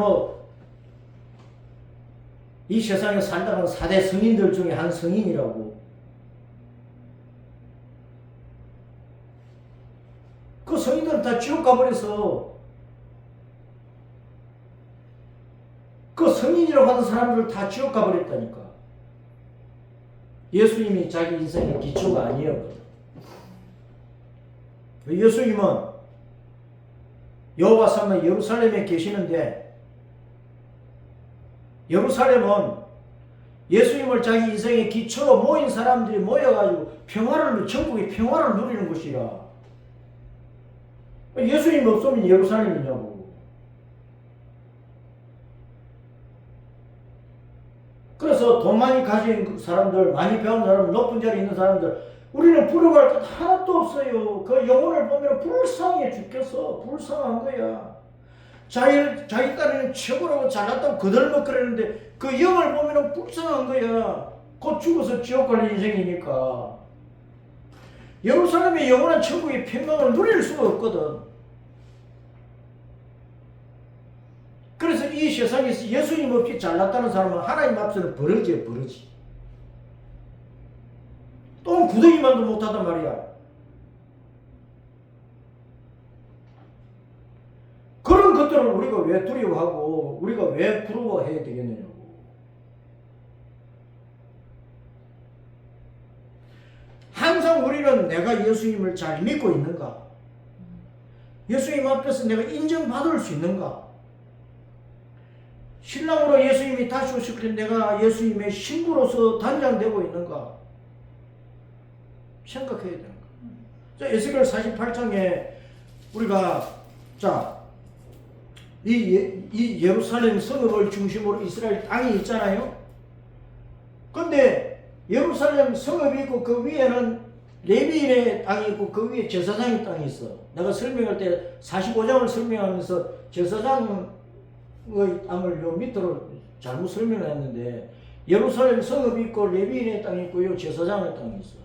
이 세상에 살다가 4대 성인들 중에 한 성인이라고. 그 성인들은 다 지옥 가버려서 그 성인이라고 하는 사람들 다 지옥 가버렸다니까. 예수님이 자기 인생의 기초가 아니었거든. 예수님은 여호와 사마 예루살렘에 계시는데 예루살렘은 예수님을 자기 인생의 기초로 모인 사람들이 모여가지고 천국의 평화를 누리는 곳이라. 예수님이 없으면 예루살렘이냐고. 그래서 돈 많이 가진 사람들, 많이 배운 사람, 높은 자리에 있는 사람들, 우리는 부러워할 것 하나도 없어요. 그 영혼을 보면 불쌍해 죽겠어. 불쌍한 거야. 자기 딸에는 최고라고 잘났다고 거들먹거리는데 그 영을 보면 불쌍한 거야. 곧 죽어서 지옥 갈 인생이니까. 예루살렘의 영원한 천국의 평강을 누릴 수가 없거든. 그래서 이 세상에서 예수님 없이 잘났다는 사람은 하나님 앞에서는 버러지야, 버러지. 똥 구덩이만도 못하단 말이야. 그런 것들을 우리가 왜 두려워하고 우리가 왜 부러워해야 되겠느냐고. 항상 우리는 내가 예수님을 잘 믿고 있는가? 예수님 앞에서 내가 인정받을 수 있는가? 신랑으로 예수님이 다시 오실 때 내가 예수님의 신부로서 단장되고 있는가? 생각해야 되는 거야. 에스겔 48장에 우리가 이 예루살렘 성읍을 중심으로 이스라엘 땅이 있잖아요. 근데 예루살렘 성읍이 있고 그 위에는 레위인의 땅이 있고 그 위에 제사장의 땅이 있어. 내가 설명할 때 45장을 설명하면서 제사장의 땅을 요 밑으로 잘못 설명을 했는데 예루살렘 성읍이 있고 레위인의 땅이 있고 제사장의 땅이 있어.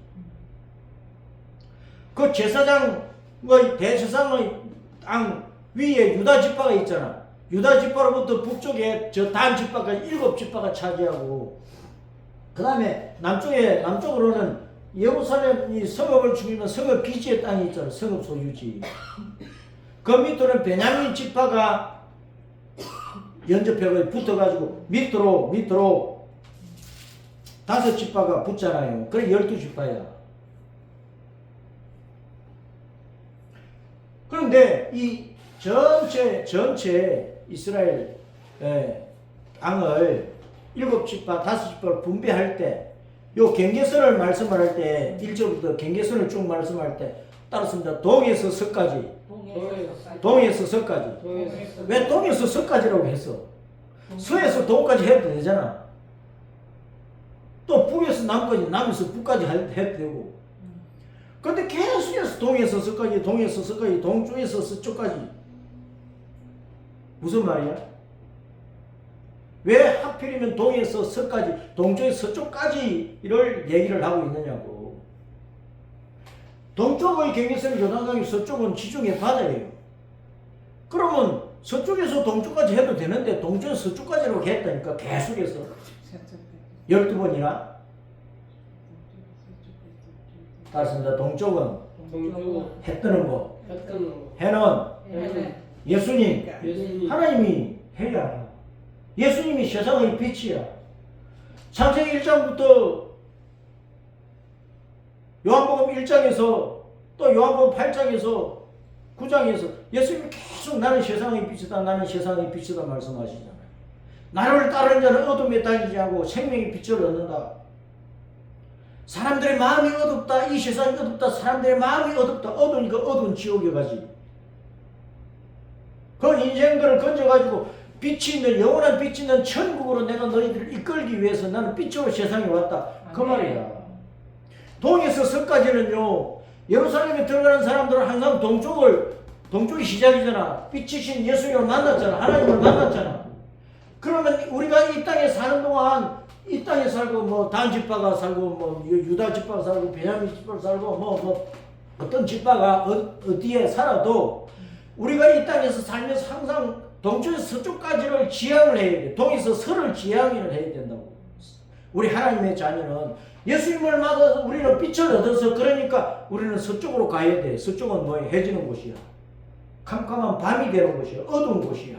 그 제사장의 대제사장의 땅 위에 유다 지파가 있잖아. 유다 지파로부터 북쪽에 저 단 지파까지 7지파가 차지하고, 그 다음에 남쪽으로는 예루살렘 이 성읍을 중심으로 성읍 기지의 땅이 있잖아. 성읍 소유지. 그 밑으로는 베냐민 지파가 연접해 붙어가지고 밑으로 5지파가 붙잖아요. 그래 12지파야. 그런데 이 전체 이스라엘 땅을 7지파, 5지파를 분배할 때, 요 경계선을 말씀할 때, 1절부터 경계선을 쭉 말씀할 때, 따랐습니다. 동에서 서까지. 동에서 서까지. 왜 동에서 서까지라고 했어? 서에서 동까지 해도 되잖아. 또 북에서 남까지, 남에서 북까지 해도 되고. 근데 계속해서 동에서 서까지, 동에서 서까지, 동쪽에서 서쪽까지. 무슨 말이야? 왜 하필이면 동에서 서까지, 동쪽에서 서쪽까지를 얘기를 하고 있느냐고. 동쪽의 경계선은 요단강이, 서쪽은 지중해 바다예요. 그러면 서쪽에서 동쪽까지 해도 되는데 동쪽에서 서쪽까지라고 했다니까. 계속해서 12번이나. 따라서 동쪽은 해 뜨는 거, 해는 예수님, 하나님이 해야. 예수님이 세상의 빛이야. 창세기 1장부터 요한복음 1장에서 또 요한복음 8장에서 9장에서 예수님이 계속 나는 세상의 빛이다, 나는 세상의 빛이다 말씀하시잖아요. 나를 따르는 자는 어둠에 다니지 않고 생명의 빛을 얻는다. 사람들의 마음이 어둡다. 이 세상이 어둡다. 사람들의 마음이 어둡다. 어두우니까 어두운 지옥에 가지. 그 인생들을 건져가지고 빛이 있는 영원한 빛이 있는 천국으로 내가 너희들을 이끌기 위해서 나는 빛으로 세상에 왔다. 그 말이야. 동에서 서까지는요, 예루살렘에 들어가는 사람들은 항상 동쪽이 시작이잖아. 빛이신 예수님을 만났잖아. 하나님을 만났잖아. 그러면 우리가 이 땅에 사는 동안 이 땅에 살고 뭐 단 지파가 살고 뭐 유다 지파가 살고 베냐민 지파가 살고 뭐 어떤 지파가 어디에 살아도 우리가 이 땅에서 살면서 항상 동쪽에서 서쪽까지를 지향을 해야 돼. 동에서 서를 지향을 해야 된다고. 우리 하나님의 자녀는 예수님을 맞아서 우리는 빛을 얻어서 그러니까 우리는 서쪽으로 가야 돼. 서쪽은 뭐야? 해지는 곳이야. 캄캄한 밤이 되는 곳이야. 어두운 곳이야.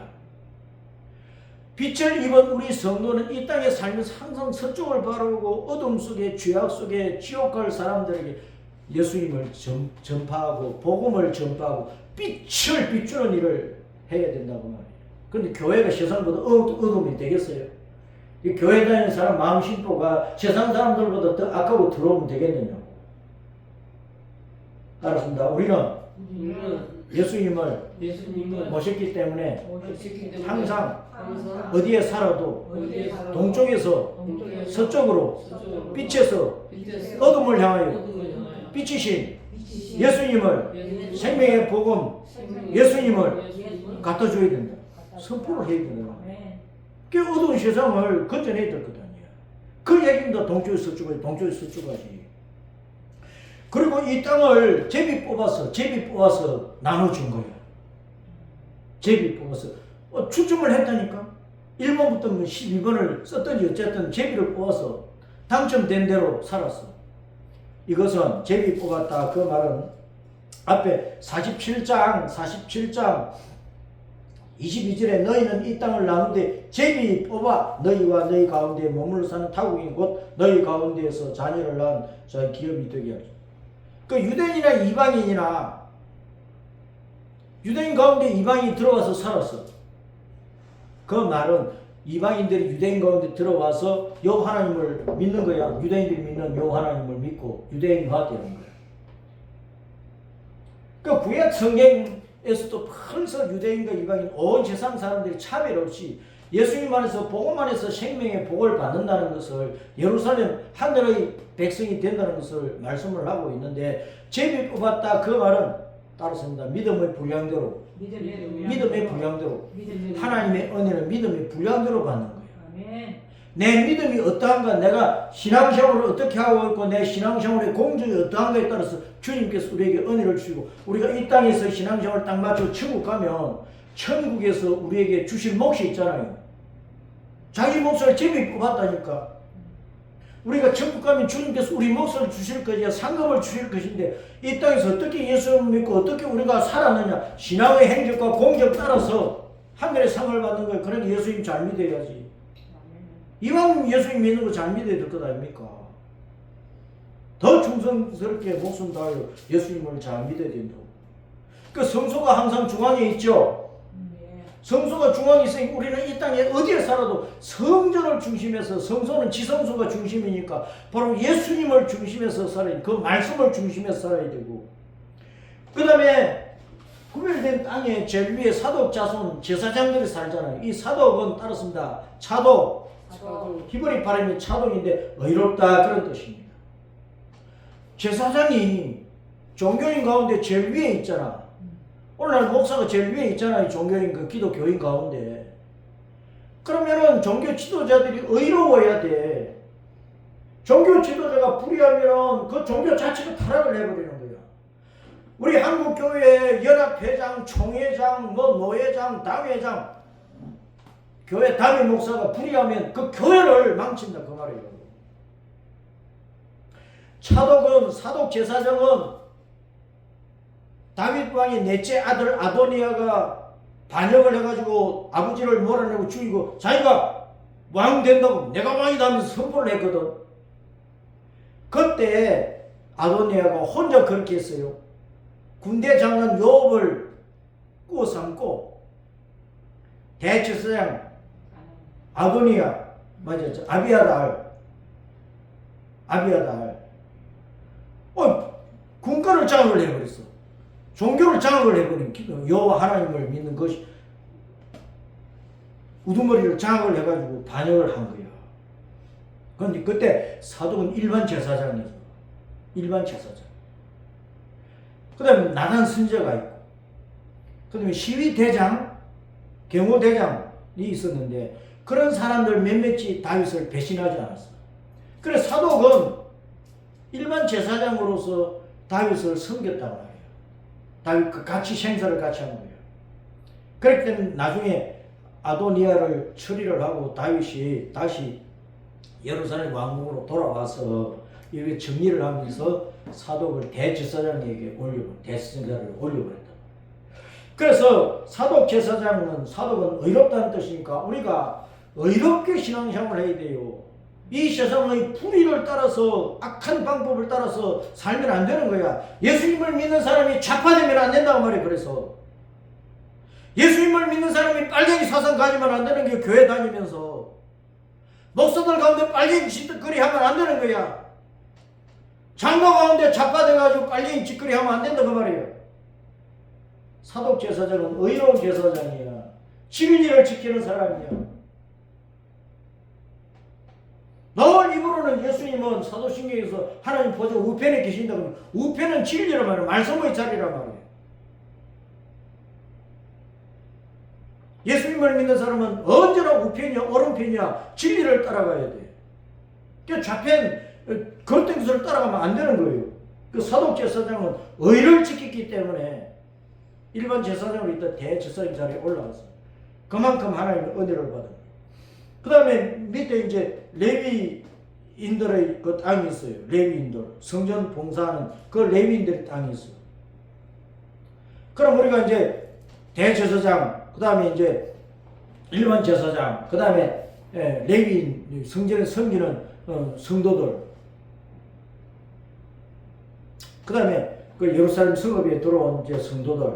빛을 입은 우리 성도는 이 땅에 살면서 항상 서쪽을 바라보고 어둠 속에 죄악 속에 지옥 갈 사람들에게 예수님을 전파하고 복음을 전파하고 빛을 비추는 일을 해야 된다고 말이에요. 그런데 교회가 세상보다 어둠이 되겠어요? 이 교회 다니는 사람 마음 심보가 세상 사람들보다 더 악하고 더러우면 되겠느냐고. 따라서 우리는 예수님을 모셨기 때문에 항상 어디에 살아도 동쪽에서 서쪽으로 빛에서 어둠을 향하여 빛이신 예수님을 생명의 복음 예수님을 갖다 줘야 된다. 선포를 해야 된다. 그 어두운 세상을 건져내야 될 것 아니야. 그 얘기입니다. 동쪽에서 서쪽까지. 그리고 이 땅을 제비 뽑아서 나눠준 거야. 제비 뽑아서 추첨을 했다니까. 1번부터 12번을 썼든지 어쨌든 제비를 뽑아서 당첨된 대로 살았어. 이것은 제비 뽑았다. 그 말은 앞에 47장 22절에 너희는 이 땅을 나누되 제비 뽑아 너희와 너희 가운데 머물러 사는 타국인 곧 너희 가운데에서 자녀를 낳은 자의 기업이 되게 하죠. 그 유대인이나 이방인이나 유대인 가운데 이방인이 들어와서 살았어. 그 말은 이방인들이 유대인 가운데 들어와서 여호와 하나님을 믿는 거야. 유대인들이 믿는 여호와 하나님을 믿고 유대인화 되는 거야. 그 구약 성경에서도 벌써 유대인과 이방인 온 세상 사람들이 차별 없이 예수님 안에서 복음 안에서 생명의 복을 받는다는 것을 예루살렘 하늘의 백성이 된다는 것을 말씀을 하고 있는데 제비 뽑았다 그 말은 따라서입니다. 믿음의 분량대로 하나님의 은혜는 믿음의 분량대로 받는 거예요. 내 믿음이 어떠한가 내가 신앙생활을 어떻게 하고 있고 내 신앙생활의 공정이 어떠한가에 따라서 주님께서 우리에게 은혜를 주시고 우리가 이 땅에서 신앙생활을 딱 맞춰 천국 가면 천국에서 우리에게 주실 몫이 있잖아요. 자기 몫을 제비 뽑았다니까. 우리가 천국 가면 주님께서 우리 몫을 주실 것이야. 상급을 주실 것인데 이 땅에서 어떻게 예수를 믿고 어떻게 우리가 살았느냐. 신앙의 행적과 공적 따라서 하늘의 상을 받는 거예요. 그러니 예수님 잘 믿어야지. 이왕 예수님 믿는 거 잘 믿어야 될 것 아닙니까? 더 충성스럽게 목숨 다하여 예수님을 잘 믿어야 된다고. 그 성소가 항상 중앙에 있죠. 성소가 중앙에 있으니 우리는 이 땅에 어디에 살아도 성전을 중심해서 성소는 지성소가 중심이니까 바로 예수님을 중심해서 살아야 돼. 그 말씀을 중심해서 살아야 되고 그 다음에 구별된 땅에 제일 위에 사독 자손 제사장들이 살잖아요. 이 사독은 따랐습니다. 차독 히브리 발음이 차독인데 의롭다 그런 뜻입니다. 제사장이 종교인 가운데 제일 위에 있잖아. 오늘날 목사가 제일 위에 있잖아요. 종교인 그 기독교인 가운데. 그러면은 종교 지도자들이 의로워야 돼. 종교 지도자가 불의하면 그 종교 자체가 타락을 해버리는 거야. 우리 한국교회 연합회장, 총회장, 노회장, 당회장 교회 담임 목사가 불의하면 그 교회를 망친다 그 말이에요. 차독은 사독 제사장은 다윗 왕의 넷째 아들 아도니아가 반역을 해가지고 아버지를 몰아내고 죽이고 자기가 왕 된다고 내가 왕이다 하면서 선포를 했거든. 그때 아도니아가 혼자 그렇게 했어요. 군대 장관 요업을 꾸어 삼고 대제사장 아도니아 맞았죠. 아비아달 군가를 장악을 해버렸어. 종교를 장악을 해버린 여호와 하나님을 믿는 것이 우두머리를 장악을 해가지고 반역을 한 거야. 그런데 그때 사독은 일반 제사장이었어. 일반 제사장. 그 다음에 나단 선제가 있고, 그 다음에 시위대장, 경호대장이 있었는데, 그런 사람들 몇몇이 다윗을 배신하지 않았어. 그래서 사독은 일반 제사장으로서 다윗을 섬겼다고 해요. 다윗 같이 생사를 같이 한 거예요. 그렇기 때문에 나중에 아도니아를 처리를 하고 다윗이 다시 예루살렘 왕궁으로 돌아와서 이렇게 정리를 하면서 사독을 대제사장에게 대제사장을 올려버렸다. 그래서 사독 제사장은 사독은 의롭다는 뜻이니까 우리가 의롭게 신앙생활을 해야 돼요. 이 세상의 불의를 따라서 악한 방법을 따라서 살면 안 되는 거야. 예수님을 믿는 사람이 좌파되면 안 된다고 말해. 그래서 예수님을 믿는 사람이 빨갱이 사상 가지면 안 되는 게 교회 다니면서 목사들 가운데 빨갱이 짓거리 하면 안 되는 거야. 장로 가운데 좌파돼가지고 빨갱이 짓거리 하면 안 된다 그 말이에요. 사독 제사장은 의로운 제사장이야. 진리를 지키는 사람이야. 늘 입으로는 예수님은 사도신경에서 하나님 보좌 우편에 계신다 그러면 우편은 진리란 말이에요. 말씀의 자리란 말이에요. 예수님을 믿는 사람은 언제나 우편이야 오른편이야 진리를 따라가야 돼. 그러니까 좌편 겉된 것을 따라가면 안 되는 거예요. 그 사독 제사장은 의를 지켰기 때문에 일반 제사장으로 있던 대제사장 자리에 올라갔어요. 그만큼 하나님의 은혜를 받은 거예요. 그 다음에 밑에 이제 레위인들의 그 땅이 있어요. 레위인들. 성전 봉사하는 그 레위인들의 땅이 있어요. 그럼 우리가 이제 대제사장, 그 다음에 이제 일반 제사장, 그 다음에 레위인, 성전에 섬기는 성도들, 그 다음에 그 예루살렘 성읍에 들어온 이제 성도들,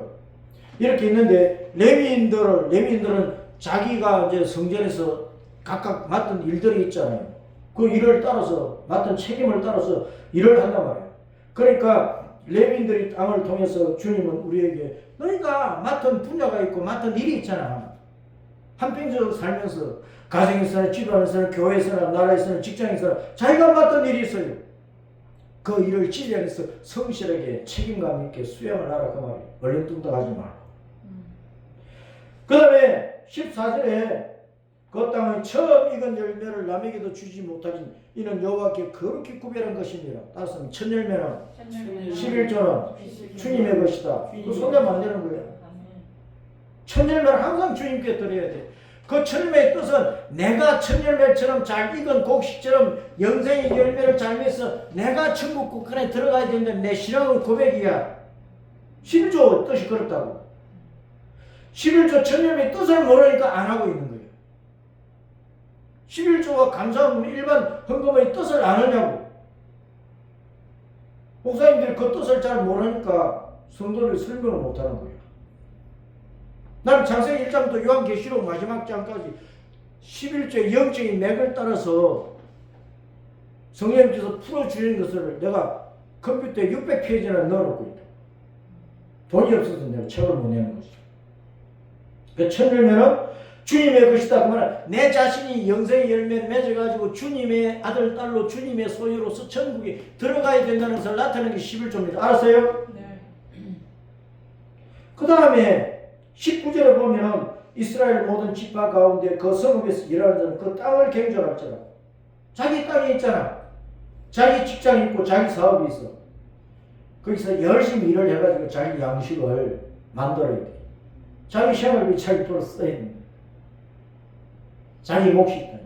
이렇게 있는데 레위인들은 자기가 이제 성전에서 각각 맡은 일들이 있잖아요. 그 일을 따라서 맡은 책임을 따라서 일을 한단 말이에요. 그러니까 레위인들이 땅을 통해서 주님은 우리에게 너희가 맡은 분야가 있고 맡은 일이 있잖아. 한평생 살면서 가정에서나 집안에서나 교회에서나 나라에서나 직장에서나 자기가 맡은 일이 있어요. 그 일을 지휘하면서 성실하게 책임감 있게 수행을 하라 그 말이에요. 얼렁뚱땅하지 말고. 그 다음에 14절에 그 땅은 처음 익은 열매를 남에게도 주지 못하신 이는 여호와께 거룩히 구별한 것입니다. 따라서 첫 열매는 11조는 주님의 것이다. 그 손대면 안 되는 거예요. 첫 열매를 항상 주님께 드려야 돼. 그 첫 열매의 뜻은 내가 첫 열매처럼 잘 익은 곡식처럼 영생의 열매를 잘 맺어서 내가 천국 국간에 들어가야 되는데 내 신앙의 고백이야. 11조 뜻이 그렇다고. 11조 첫 열매의 뜻을 모르니까 안 하고 있는 거예요. 11조가 감사함 일반 헌금의 뜻을 아느냐고. 목사님들이 그 뜻을 잘 모르니까 성도들이 설명을 못하는 거예요. 나는 창세기 1장부터 요한계시록 마지막 장까지 11조의 영적인 맥을 따라서 성령님께서 풀어주는 것을 내가 컴퓨터에 600페이지나 넣어놓고 있다. 돈이 없어서 내가 책을 못 내는 것이죠. 그 첫 열매는 주님의 것이다. 그 말은 내 자신이 영생의 열매를 맺어가지고 주님의 아들, 딸로 주님의 소유로서 천국에 들어가야 된다는 것을 나타내는 게 11조입니다. 알았어요? 네. 그 다음에 19절에 보면 이스라엘 모든 지파 가운데 그 성읍에서 일하는 자는 그 땅을 경전할지라. 자기 땅이 있잖아. 자기 직장이 있고 자기 사업이 있어. 거기서 열심히 일을 해가지고 자기 양식을 만들어야 돼. 자기 생활비 자기 돈을 써야 돼. 자기 몫이 있다.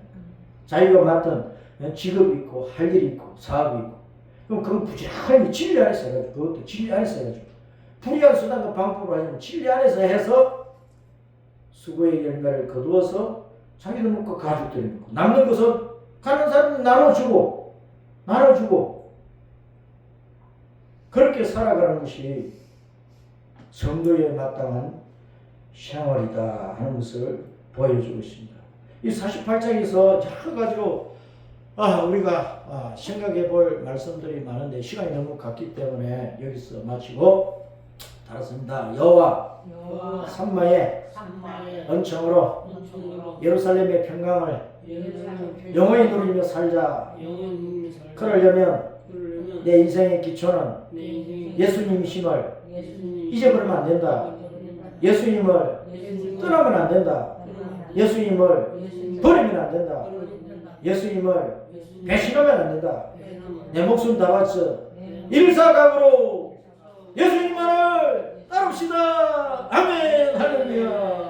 자기가 맡은 직업이 있고 할 일이 있고 사업이 있고 그럼 그건 부지런히 진리 안에서 해가지고 그것도 진리 안에서 해가지고 불의한 수단과 방법으로 하지만 진리 안에서 해서 수고의 열매를 거두어서 자기도 먹고 가족들이 먹고 남는 것은 가는 사람은 나눠주고 그렇게 살아가는 것이 성도에 마땅한 생활이다 하는 것을 보여주고 있습니다. 이 48장에서 여러 가지로 우리가 생각해 볼 말씀들이 많은데 시간이 너무 갔기 때문에 여기서 마치고 달았습니다. 여호와 여호와 산마의 산마의 은총으로 은총으로 예루살렘의 평강을 예루살렘 영원히 누리며 살자. 영원히 살자. 그러려면 그러려면 내 인생의 기초는 내 인생의 예수님이심을 예수님 잊어버리면 안 된다. 예수님을 떠나면 안 된다. 예수님을 버리면 안 된다. 예수님을 배신하면 안 된다. 내 목숨 다 바쳐 일사각으로 예수님만을 따릅시다. 아멘. 할렐루야.